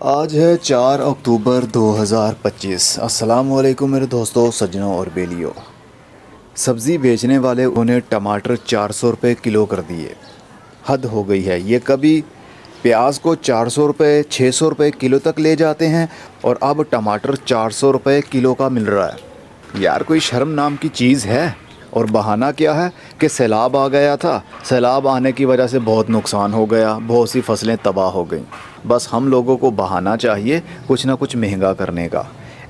आज है 4 अक्टूबर 2025। अस्सलाम वालेकुम मेरे दोस्तों, सज्जनों और बेलियों। सब्ज़ी बेचने वाले उन्हें टमाटर 400 रुपये किलो कर दिए। हद हो गई है। ये कभी प्याज को 400 रुपये 600 रुपये किलो तक ले जाते हैं और अब टमाटर 400 रुपये किलो का मिल रहा है। यार कोई शर्म नाम की चीज़ है। और बहाना क्या है कि सैलाब आ गया था, सैलाब आने की वजह से बहुत नुकसान हो गया, बहुत सी फसलें तबाह हो गईं। बस हम लोगों को बहाना चाहिए कुछ ना कुछ महंगा करने का।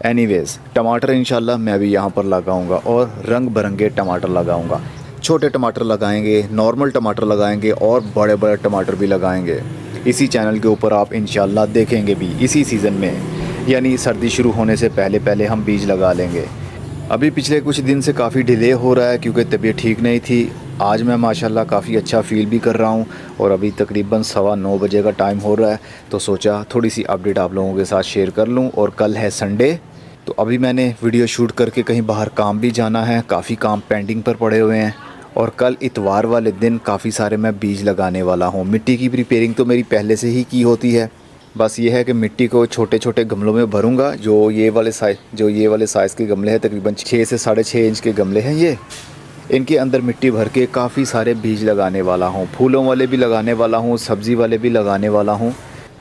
एनीवेज़ टमाटर इंशाल्लाह मैं भी यहाँ पर लगाऊंगा और रंग बिरंगे टमाटर लगाऊंगा। छोटे टमाटर लगाएंगे, नॉर्मल टमाटर लगाएंगे और बड़े बड़े टमाटर भी लगाएंगे। इसी चैनल के ऊपर आप इंशाल्लाह देखेंगे भी इसी सीज़न में, यानी सर्दी शुरू होने से पहले पहले हम बीज लगा लेंगे। अभी पिछले कुछ दिन से काफ़ी डिले हो रहा है क्योंकि तबीयत ठीक नहीं थी। आज मैं माशाल्लाह काफ़ी अच्छा फ़ील भी कर रहा हूँ और अभी तकरीबन 9:15 बजे का टाइम हो रहा है, तो सोचा थोड़ी सी अपडेट आप लोगों के साथ शेयर कर लूँ। और कल है संडे, तो अभी मैंने वीडियो शूट करके कहीं बाहर काम भी जाना है, काफ़ी काम पेंडिंग पर पड़े हुए हैं। और कल इतवार वाले दिन काफ़ी सारे मैं बीज लगाने वाला हूँ। मिट्टी की प्रिपेयरिंग तो मेरी पहले से ही की होती है, बस ये है कि मिट्टी को छोटे छोटे गमलों में भरूंगा। जो ये वाले साइज़ के गमले हैं, तकरीबन 6 से 6.5 इंच के गमले हैं ये। इनके अंदर मिट्टी भर के काफ़ी सारे बीज लगाने वाला हूँ। फूलों वाले भी लगाने वाला हूँ, सब्ज़ी वाले भी लगाने वाला हूँ,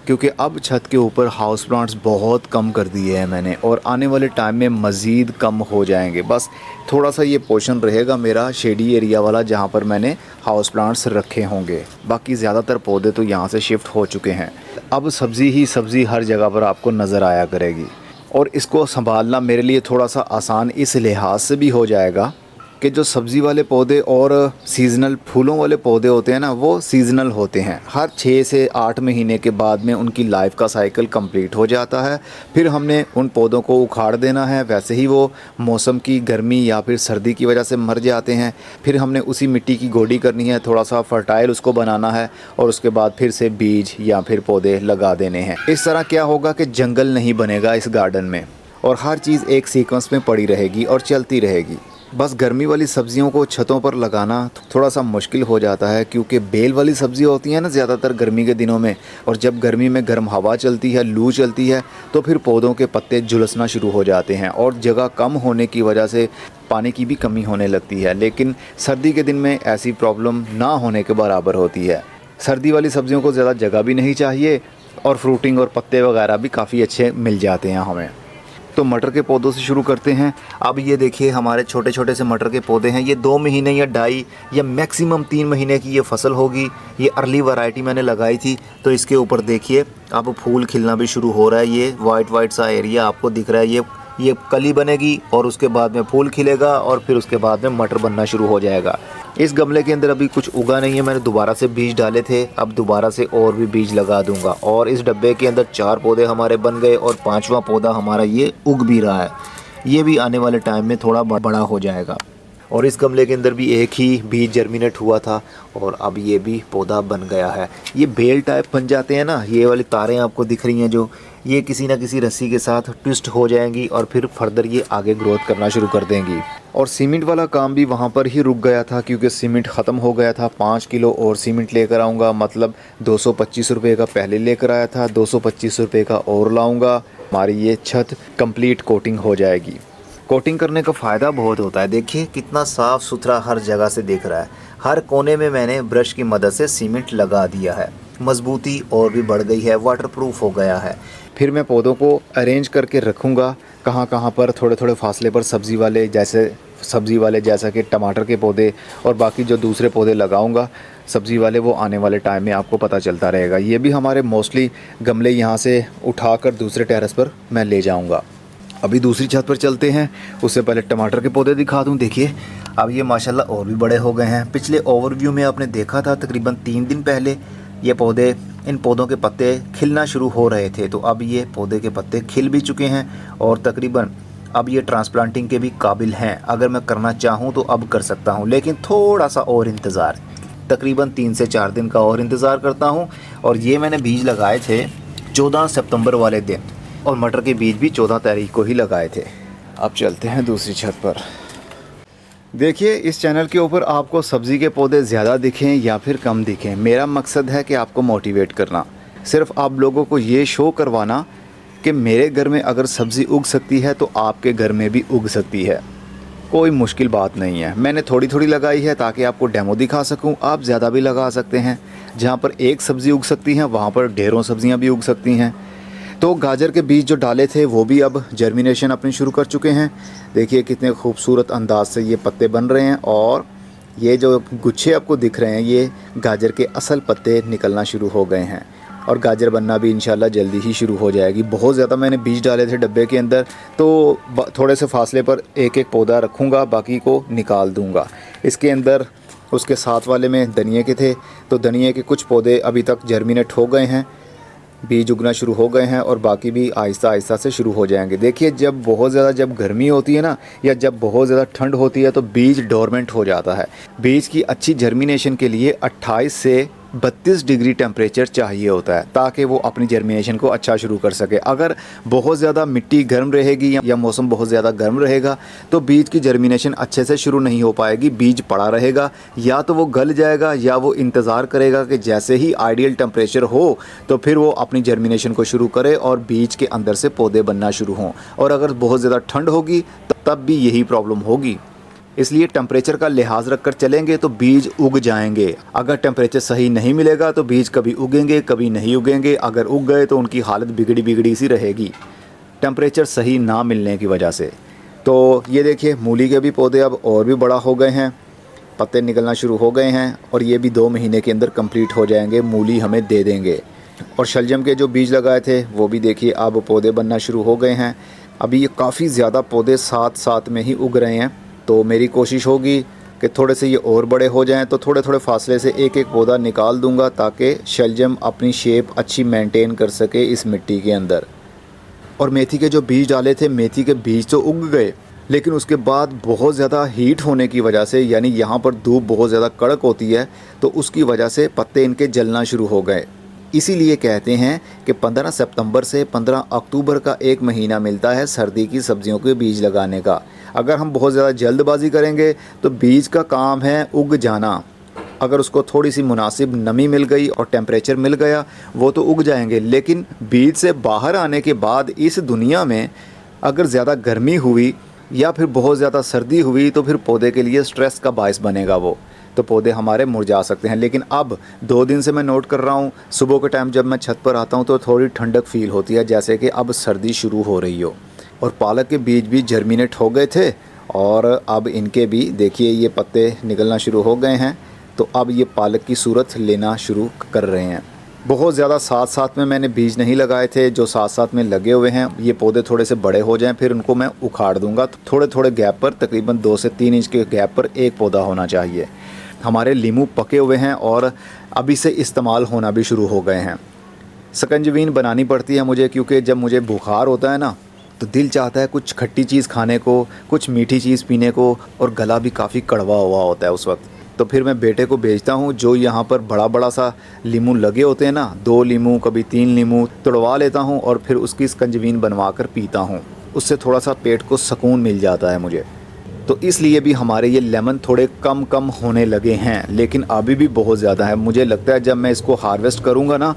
क्योंकि अब छत के ऊपर हाउस प्लांट्स बहुत कम कर दिए हैं मैंने, और आने वाले टाइम में मज़ीद कम हो जाएंगे। बस थोड़ा सा ये पोर्शन रहेगा मेरा शेडी एरिया वाला जहाँ पर मैंने हाउस प्लांट्स रखे होंगे। बाकी ज़्यादातर पौधे तो यहाँ से शिफ्ट हो चुके हैं। अब सब्ज़ी ही सब्ज़ी हर जगह पर आपको नज़र आया करेगी, और इसको संभालना मेरे लिए थोड़ा सा आसान इस लिहाज से भी हो जाएगा कि जो सब्ज़ी वाले पौधे और सीज़नल फूलों वाले पौधे होते हैं ना, वो सीज़नल होते हैं। हर 6 से 8 महीने के बाद में उनकी लाइफ का साइकिल कंप्लीट हो जाता है। फिर हमने उन पौधों को उखाड़ देना है। वैसे ही वो मौसम की गर्मी या फिर सर्दी की वजह से मर जाते हैं। फिर हमने उसी मिट्टी की गोडी करनी है, थोड़ा सा फर्टाइल उसको बनाना है, और उसके बाद फिर से बीज या फिर पौधे लगा देने हैं। इस तरह क्या होगा कि जंगल नहीं बनेगा इस गार्डन में, और हर चीज़ एक सीक्वेंस में पड़ी रहेगी और चलती रहेगी। बस गर्मी वाली सब्जियों को छतों पर लगाना थोड़ा सा मुश्किल हो जाता है, क्योंकि बेल वाली सब्ज़ी होती है ना ज़्यादातर गर्मी के दिनों में, और जब गर्मी में गर्म हवा चलती है, लू चलती है, तो फिर पौधों के पत्ते झुलसना शुरू हो जाते हैं, और जगह कम होने की वजह से पानी की भी कमी होने लगती है। लेकिन सर्दी के दिन में ऐसी प्रॉब्लम ना होने के बराबर होती है। सर्दी वाली सब्ज़ियों को ज़्यादा जगह भी नहीं चाहिए, और फ्रूटिंग और पत्ते वगैरह भी काफ़ी अच्छे मिल जाते हैं हमें। तो मटर के पौधों से शुरू करते हैं। अब ये देखिए हमारे छोटे छोटे से मटर के पौधे हैं। ये 2 महीने या 2.5 या मैक्सिमम 3 महीने की ये फसल होगी। ये अर्ली वैरायटी मैंने लगाई थी, तो इसके ऊपर देखिए अब फूल खिलना भी शुरू हो रहा है। ये वाइट सा एरिया आपको दिख रहा है, ये कली बनेगी और उसके बाद में फूल खिलेगा, और फिर उसके बाद में मटर बनना शुरू हो जाएगा। इस गमले के अंदर अभी कुछ उगा नहीं है, मैंने दोबारा से बीज डाले थे, अब दोबारा से और भी बीज लगा दूंगा। और इस डब्बे के अंदर 4 पौधे हमारे बन गए, और 5वां पौधा हमारा ये उग भी रहा है। ये भी आने वाले टाइम में थोड़ा बड़ा हो जाएगा। और इस गमले के अंदर भी एक ही बीज जर्मिनेट हुआ था, और अब ये भी पौधा बन गया है। ये बेल टाइप बन जाते हैं ना, ये वाली तारें आपको दिख रही हैं जो, ये किसी ना किसी रस्सी के साथ ट्विस्ट हो जाएंगी और फिर फर्दर ये आगे ग्रोथ करना शुरू कर देंगी। और सीमेंट वाला काम भी वहाँ पर ही रुक गया था, क्योंकि सीमेंट ख़त्म हो गया था। 5 किलो और सीमेंट लेकर आऊँगा, मतलब 225 रुपये का पहले लेकर आया था, 225 रुपये का और लाऊँगा। हमारी ये छत कंप्लीट कोटिंग हो जाएगी। कोटिंग करने का फ़ायदा बहुत होता है। देखिए कितना साफ़ सुथरा हर जगह से दिख रहा है। हर कोने में मैंने ब्रश की मदद से सीमेंट लगा दिया है। मजबूती और भी बढ़ गई है, वाटरप्रूफ हो गया है। फिर मैं पौधों को अरेंज करके रखूँगा कहाँ कहाँ पर, थोड़े थोड़े फासले पर सब्ज़ी वाले जैसा कि टमाटर के पौधे, और बाकी जो दूसरे पौधे लगाऊंगा सब्ज़ी वाले, वो आने वाले टाइम में आपको पता चलता रहेगा। ये भी हमारे मोस्टली गमले यहाँ से उठाकर दूसरे टेरेस पर मैं ले जाऊँगा। अभी दूसरी छत पर चलते हैं, उससे पहले टमाटर के पौधे दिखा दूं। देखिए अब ये माशाल्लाह और भी बड़े हो गए हैं। पिछले ओवरव्यू में आपने देखा था तकरीबन 3 दिन पहले इन पौधों के पत्ते खिलना शुरू हो रहे थे, तो अब ये पौधे के पत्ते खिल भी चुके हैं, और तकरीबन अब ये ट्रांसप्लांटिंग के भी काबिल हैं। अगर मैं करना चाहूँ तो अब कर सकता हूँ, लेकिन थोड़ा सा और इंतज़ार, तकरीबन 3 से 4 दिन का और इंतज़ार करता हूँ। और ये मैंने बीज लगाए थे 14 सितंबर वाले दिन, और मटर के बीज भी 14 तारीख को ही लगाए थे। अब चलते हैं दूसरी छत पर। देखिए इस चैनल के ऊपर आपको सब्ज़ी के पौधे ज़्यादा दिखें या फिर कम दिखें, मेरा मकसद है कि आपको मोटिवेट करना। सिर्फ आप लोगों को ये शो करवाना कि मेरे घर में अगर सब्ज़ी उग सकती है तो आपके घर में भी उग सकती है। कोई मुश्किल बात नहीं है। मैंने थोड़ी थोड़ी लगाई है ताकि आपको डेमो दिखा सकूं। आप ज़्यादा भी लगा सकते हैं। जहां पर एक सब्ज़ी उग सकती है वहां पर ढेरों सब्ज़ियां भी उग सकती हैं। तो गाजर के बीज जो डाले थे वो भी अब जर्मिनेशन अपनी शुरू कर चुके हैं। देखिए कितने खूबसूरत अंदाज से ये पत्ते बन रहे हैं और ये जो गुच्छे आपको दिख रहे हैं ये गाजर के असल पत्ते निकलना शुरू हो गए हैं और गाजर बनना भी इंशाल्लाह जल्दी ही शुरू हो जाएगी। बहुत ज़्यादा मैंने बीज डाले थे डब्बे के अंदर, तो थोड़े से फासले पर एक एक पौधा रखूँगा, बाकी को निकाल दूँगा। इसके अंदर उसके साथ वाले में धनिए के थे, तो धनिए के कुछ पौधे अभी तक जर्मिनेट हो गए हैं, बीज उगना शुरू हो गए हैं और बाकी भी आहिस्ता आहिस्ता से शुरू हो जाएंगे। देखिए जब बहुत ज़्यादा जब गर्मी होती है ना या जब बहुत ज़्यादा ठंड होती है तो बीज डोरमेंट हो जाता है। बीज की अच्छी जर्मिनेशन के लिए 28 से 32 डिग्री टेम्परेचर चाहिए होता है ताकि वो अपनी जर्मिनेशन को अच्छा शुरू कर सके। अगर बहुत ज़्यादा मिट्टी गर्म रहेगी या मौसम बहुत ज़्यादा गर्म रहेगा तो बीज की जर्मिनेशन अच्छे से शुरू नहीं हो पाएगी। बीज पड़ा रहेगा, या तो वो गल जाएगा या वो इंतज़ार करेगा कि जैसे ही आइडियल टेम्परेचर हो तो फिर वो अपनी जर्मिनेशन को शुरू करे और बीज के अंदर से पौधे बनना शुरू हों। और अगर बहुत ज़्यादा ठंड होगी तब भी यही प्रॉब्लम होगी। इसलिए टेम्परेचर का लिहाज रखकर चलेंगे तो बीज उग जाएंगे। अगर टेम्परेचर सही नहीं मिलेगा तो बीज कभी उगेंगे कभी नहीं उगेंगे। अगर उग गए तो उनकी हालत बिगड़ी सी रहेगी टेम्परेचर सही ना मिलने की वजह से। तो ये देखिए मूली के भी पौधे अब और भी बड़ा हो गए हैं, पत्ते निकलना शुरू हो गए हैं और ये भी 2 महीने के अंदर कंप्लीट हो जाएंगे, मूली हमें दे देंगे। और शलजम के जो बीज लगाए थे वो भी देखिए अब पौधे बनना शुरू हो गए हैं। अभी ये काफ़ी ज़्यादा पौधे साथ साथ में ही उग रहे हैं, तो मेरी कोशिश होगी कि थोड़े से ये और बड़े हो जाएं तो थोड़े थोड़े फासले से एक एक पौधा निकाल दूंगा ताकि शलजम अपनी शेप अच्छी मेंटेन कर सके इस मिट्टी के अंदर। और मेथी के जो बीज डाले थे, मेथी के बीज तो उग गए लेकिन उसके बाद बहुत ज़्यादा हीट होने की वजह से, यानी यहाँ पर धूप बहुत ज़्यादा कड़क होती है तो उसकी वजह से पत्ते इनके जलना शुरू हो गए। इसीलिए कहते हैं कि 15 सितंबर से 15 अक्टूबर का एक महीना मिलता है सर्दी की सब्जियों के बीज लगाने का। अगर हम बहुत ज़्यादा जल्दबाजी करेंगे तो बीज का काम है उग जाना। अगर उसको थोड़ी सी मुनासिब नमी मिल गई और टेम्परेचर मिल गया वो तो उग जाएंगे, लेकिन बीज से बाहर आने के बाद इस दुनिया में अगर ज़्यादा गर्मी हुई या फिर बहुत ज़्यादा सर्दी हुई तो फिर पौधे के लिए स्ट्रेस का बायस बनेगा वो, तो पौधे हमारे मुरझा सकते हैं। लेकिन अब 2 दिन से मैं नोट कर रहा हूँ, सुबह के टाइम जब मैं छत पर आता हूँ तो थोड़ी ठंडक फील होती है, जैसे कि अब सर्दी शुरू हो रही हो। और पालक के बीज भी जर्मिनेट हो गए थे और अब इनके भी देखिए ये पत्ते निकलना शुरू हो गए हैं, तो अब ये पालक की सूरत लेना शुरू कर रहे हैं। बहुत ज़्यादा साथ साथ में मैंने बीज नहीं लगाए थे, जो साथ साथ में लगे हुए हैं ये पौधे थोड़े से बड़े हो जाएं फिर उनको मैं उखाड़ दूंगा। थोड़े थोड़े गैप पर, तकरीबन 2 से 3 इंच के गैप पर एक पौधा होना चाहिए। हमारे लीमू पके हुए हैं और अभी से इस्तेमाल होना भी शुरू हो गए हैं। शकंजवीन बनानी पड़ती है मुझे, क्योंकि जब मुझे बुखार होता है ना तो दिल चाहता है कुछ खट्टी चीज़ खाने को, कुछ मीठी चीज़ पीने को, और गला भी काफ़ी कड़वा हुआ होता है उस वक्त। तो फिर मैं बेटे को भेजता हूँ, जो यहाँ पर बड़ा बड़ा सा लीमू लगे होते हैं ना, 2 लीमू कभी 3 लीमू तोड़वा लेता हूँ और फिर उसकी शकंजवीन बनवा कर पीता हूँ। उससे थोड़ा सा पेट को सुकून मिल जाता है मुझे। तो इसलिए भी हमारे ये लेमन थोड़े कम कम होने लगे हैं, लेकिन अभी भी बहुत ज़्यादा है। मुझे लगता है जब मैं इसको हार्वेस्ट करूँगा ना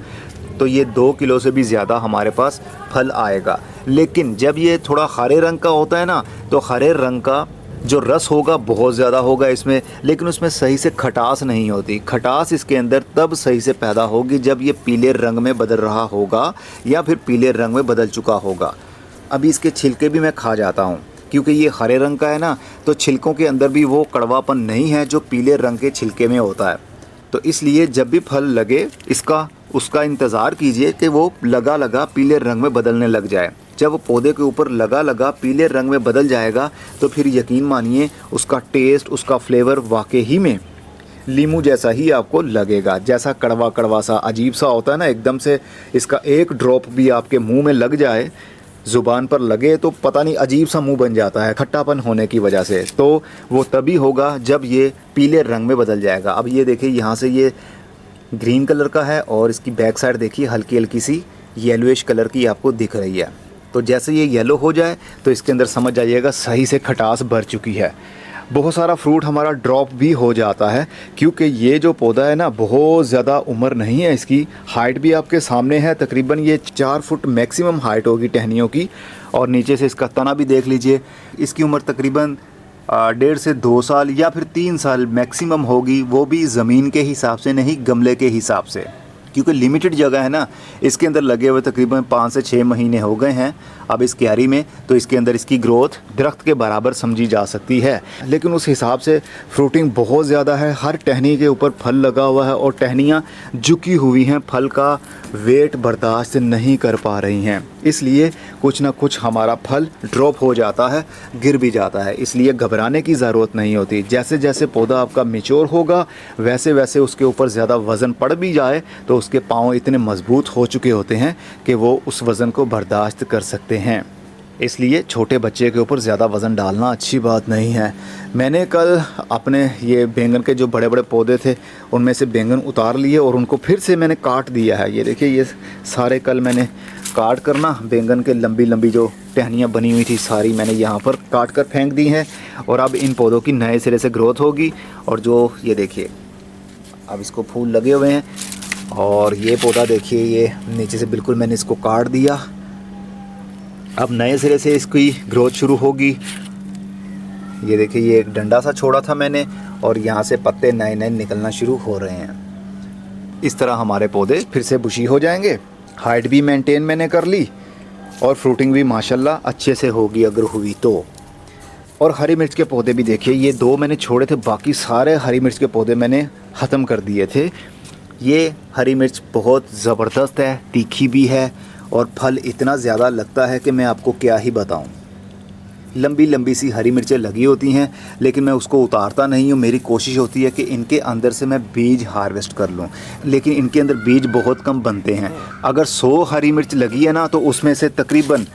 तो ये 2 किलो से भी ज़्यादा हमारे पास फल आएगा। लेकिन जब ये थोड़ा हरे रंग का होता है ना तो हरे रंग का जो रस होगा बहुत ज़्यादा होगा इसमें, लेकिन उसमें सही से खटास नहीं होती। खटास इसके अंदर तब सही से पैदा होगी जब ये पीले रंग में बदल रहा होगा या फिर पीले रंग में बदल चुका होगा। अभी इसके छिलके भी मैं खा जाता हूँ, क्योंकि ये हरे रंग का है ना, तो छिलकों के अंदर भी वो कड़वापन नहीं है जो पीले रंग के छिलके में होता है। तो इसलिए जब भी फल लगे उसका इंतज़ार कीजिए कि वो लगा पीले रंग में बदलने लग जाए। जब वो पौधे के ऊपर लगा पीले रंग में बदल जाएगा तो फिर यकीन मानिए उसका टेस्ट, उसका फ्लेवर वाकई में लीमू जैसा ही आपको लगेगा। जैसा कड़वा कड़वा सा अजीब सा होता है ना, एकदम से इसका एक ड्रॉप भी आपके मुंह में लग जाए, ज़ुबान पर लगे तो पता नहीं अजीब सा मुंह बन जाता है खट्टापन होने की वजह से। तो वो तभी होगा जब ये पीले रंग में बदल जाएगा। अब ये देखिए यहाँ से ये ग्रीन कलर का है और इसकी बैक साइड देखिए हल्की हल्की सी येलोइश कलर की आपको दिख रही है। तो जैसे ये येलो हो जाए तो इसके अंदर समझ जाइएगा सही से खटास भर चुकी है। बहुत सारा फ्रूट हमारा ड्रॉप भी हो जाता है, क्योंकि ये जो पौधा है ना बहुत ज़्यादा उम्र नहीं है इसकी। हाइट भी आपके सामने है, तकरीबन ये 4 फुट मैक्सिमम हाइट होगी टहनियों की। और नीचे से इसका तना भी देख लीजिए, इसकी उम्र तकरीबन 1.5 से 2 साल या फिर 3 साल मैक्सिमम होगी, वो भी ज़मीन के हिसाब से नहीं, गमले के हिसाब से, क्योंकि लिमिटेड जगह है ना। इसके अंदर लगे हुए तकरीबन 5 से 6 महीने हो गए हैं अब इस क्यारी में, तो इसके अंदर इसकी ग्रोथ दरख्त के बराबर समझी जा सकती है। लेकिन उस हिसाब से फ्रूटिंग बहुत ज़्यादा है, हर टहनी के ऊपर फल लगा हुआ है और टहनियाँ झुकी हुई हैं, फल का वेट बर्दाश्त नहीं कर पा रही हैं, इसलिए कुछ ना कुछ हमारा फल ड्रॉप हो जाता है, गिर भी जाता है। इसलिए घबराने की ज़रूरत नहीं होती। जैसे जैसे पौधा आपका मैच्योर होगा वैसे वैसे उसके ऊपर ज़्यादा वज़न पड़ भी जाए तो उसके पाँव इतने मज़बूत हो चुके होते हैं कि वो उस वज़न को बर्दाश्त कर सकते हैं। इसलिए छोटे बच्चे के ऊपर ज़्यादा वज़न डालना अच्छी बात नहीं है। मैंने कल अपने ये बैंगन के जो बड़े बड़े पौधे थे उनमें से बैंगन उतार लिए और उनको फिर से मैंने काट दिया है। ये देखिए, ये सारे कल मैंने काट कर ना बैंगन के लंबी लंबी जो टहनियाँ बनी हुई थी सारी मैंने यहाँ पर काट कर फेंक दी हैं। और अब इन पौधों की नए सिरे से ग्रोथ होगी। और जो ये देखिए अब इसको फूल लगे हुए हैं, और ये पौधा देखिए ये नीचे से बिल्कुल मैंने इसको काट दिया, अब नए सिरे से इसकी ग्रोथ शुरू होगी। ये देखिए, ये एक डंडा सा छोड़ा था मैंने और यहाँ से पत्ते नए नए निकलना शुरू हो रहे हैं। इस तरह हमारे पौधे फिर से बुशी हो जाएंगे। हाइट भी मेंटेन मैंने कर ली और फ्रूटिंग भी माशाल्लाह अच्छे से होगी अगर हुई तो। और हरी मिर्च के पौधे भी देखिए, ये 2 मैंने छोड़े थे, बाकी सारे हरी मिर्च के पौधे मैंने ख़त्म कर दिए थे। ये हरी मिर्च बहुत ज़बरदस्त है, तीखी भी है और फल इतना ज़्यादा लगता है कि मैं आपको क्या ही बताऊं। लंबी लंबी सी हरी मिर्चें लगी होती हैं, लेकिन मैं उसको उतारता नहीं हूँ। मेरी कोशिश होती है कि इनके अंदर से मैं बीज हार्वेस्ट कर लूँ, लेकिन इनके अंदर बीज बहुत कम बनते हैं। अगर 100 हरी मिर्च लगी है ना तो उसमें से तकरीबन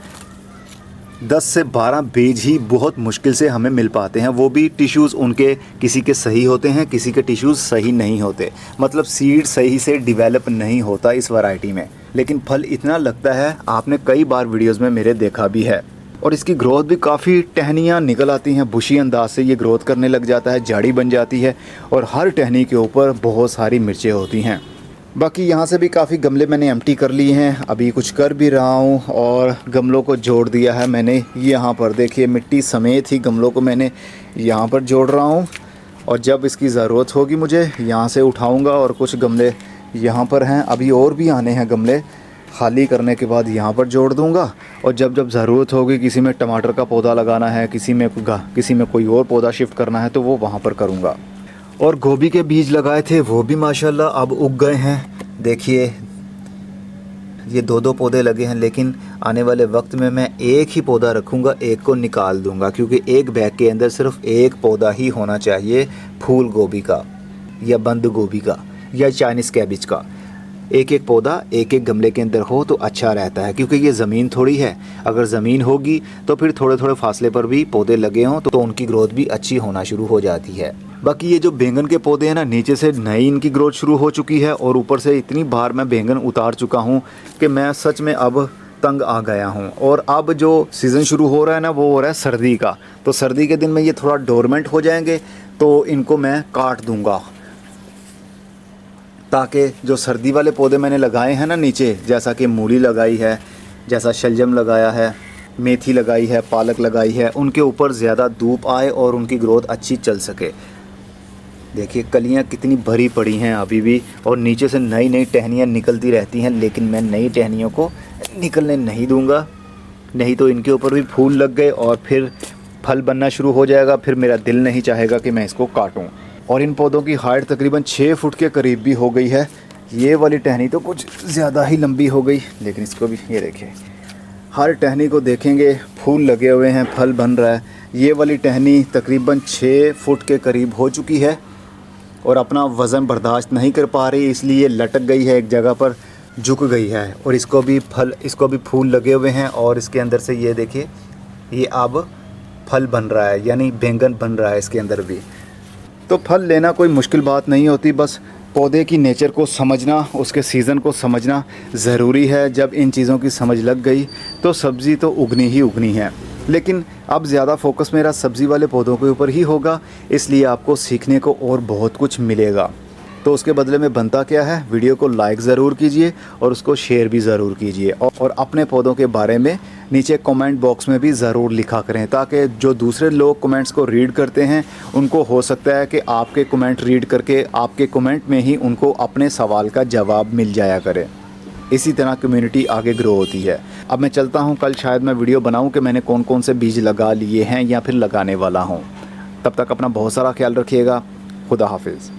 10 से 12 बीज ही बहुत मुश्किल से हमें मिल पाते हैं। वो भी टिश्यूज़ उनके किसी के सही होते हैं, किसी के टिश्यूज़ सही नहीं होते, मतलब सीड सही से डिवेलप नहीं होता इस वैरायटी में। लेकिन फल इतना लगता है, आपने कई बार वीडियोस में मेरे देखा भी है। और इसकी ग्रोथ भी काफ़ी टहनियाँ निकल आती हैं, बुशी अंदाज से ये ग्रोथ करने लग जाता है, झाड़ी बन जाती है और हर टहनी के ऊपर बहुत सारी मिर्चें होती हैं। बाकी यहाँ से भी काफ़ी गमले मैंने एम्प्टी कर लिए हैं, अभी कुछ कर भी रहा हूँ और गमलों को जोड़ दिया है मैंने। यहाँ पर देखिए मिट्टी समेत ही गमलों को मैंने यहाँ पर जोड़ रहा हूँ, और जब इसकी ज़रूरत होगी मुझे यहाँ से उठाऊँगा। और कुछ गमले यहाँ पर हैं, अभी और भी आने हैं गमले, खाली करने के बाद यहाँ पर जोड़ दूँगा। और जब जब ज़रूरत होगी, किसी में टमाटर का पौधा लगाना है, किसी में कोई और पौधा शिफ्ट करना है, तो वो वहाँ पर करूँगा। और गोभी के बीज लगाए थे वो भी माशाल्लाह अब उग गए हैं। देखिए ये 2-2 पौधे लगे हैं, लेकिन आने वाले वक्त में मैं एक ही पौधा रखूँगा, एक को निकाल दूँगा, क्योंकि एक बैग के अंदर सिर्फ एक पौधा ही होना चाहिए फूल गोभी का या बंद गोभी का या चाइनीज़ कैबिज का। एक एक पौधा एक एक गमले के अंदर हो तो अच्छा रहता है, क्योंकि ये ज़मीन थोड़ी है। अगर ज़मीन होगी तो फिर थोड़े थोड़े फासले पर भी पौधे लगे हों तो उनकी ग्रोथ भी अच्छी होना शुरू हो जाती है। बाकी ये जो बैंगन के पौधे हैं ना, नीचे से नई इनकी ग्रोथ शुरू हो चुकी है और ऊपर से इतनी बार मैं बैंगन उतार चुका हूँ कि मैं सच में अब तंग आ गया हूँ। और अब जो सीज़न शुरू हो रहा है ना, वो हो रहा है सर्दी का। तो सर्दी के दिन में ये थोड़ा डोरमेंट हो जाएंगे, तो इनको मैं काट दूँगा, ताकि जो सर्दी वाले पौधे मैंने लगाए हैं ना नीचे, जैसा कि मूली लगाई है, जैसा शलजम लगाया है, मेथी लगाई है, पालक लगाई है, उनके ऊपर ज़्यादा धूप आए और उनकी ग्रोथ अच्छी चल सके। देखिए कलियां कितनी भरी पड़ी हैं अभी भी, और नीचे से नई नई टहनियाँ निकलती रहती हैं, लेकिन मैं नई टहनियों को निकलने नहीं दूंगा, नहीं तो इनके ऊपर भी फूल लग गए और फिर फल बनना शुरू हो जाएगा। फिर मेरा दिल नहीं चाहेगा कि मैं इसको काटूं। और इन पौधों की हाइट तकरीबन 6 फुट के करीब भी हो गई है। ये वाली टहनी तो कुछ ज़्यादा ही लंबी हो गई, लेकिन इसको भी ये देखिए, हर टहनी को देखेंगे फूल लगे हुए हैं, फल बन रहा है। ये वाली टहनी तकरीबन 6 फुट के करीब हो चुकी है और अपना वज़न बर्दाश्त नहीं कर पा रही, इसलिए लटक गई है, एक जगह पर झुक गई है। और इसको भी फूल लगे हुए हैं और इसके अंदर से ये देखिए, ये अब फल बन रहा है, यानी बैंगन बन रहा है इसके अंदर भी। तो फल लेना कोई मुश्किल बात नहीं होती, बस पौधे की नेचर को समझना, उसके सीज़न को समझना ज़रूरी है। जब इन चीज़ों की समझ लग गई तो सब्ज़ी तो उगनी ही उगनी है। लेकिन अब ज़्यादा फोकस मेरा सब्ज़ी वाले पौधों के ऊपर ही होगा, इसलिए आपको सीखने को और बहुत कुछ मिलेगा। तो उसके बदले में बनता क्या है, वीडियो को लाइक ज़रूर कीजिए और उसको शेयर भी ज़रूर कीजिए और अपने पौधों के बारे में नीचे कमेंट बॉक्स में भी ज़रूर लिखा करें, ताकि जो दूसरे लोग कमेंट्स को रीड करते हैं उनको हो सकता है कि आपके कमेंट रीड करके आपके कमेंट में ही उनको अपने सवाल का जवाब मिल जाया करे। इसी तरह कम्युनिटी आगे ग्रो होती है। अब मैं चलता हूँ, कल शायद मैं वीडियो बनाऊँ कि मैंने कौन कौन से बीज लगा लिए हैं या फिर लगाने वाला हूँ। तब तक अपना बहुत सारा ख्याल रखिएगा। खुदा हाफिज़।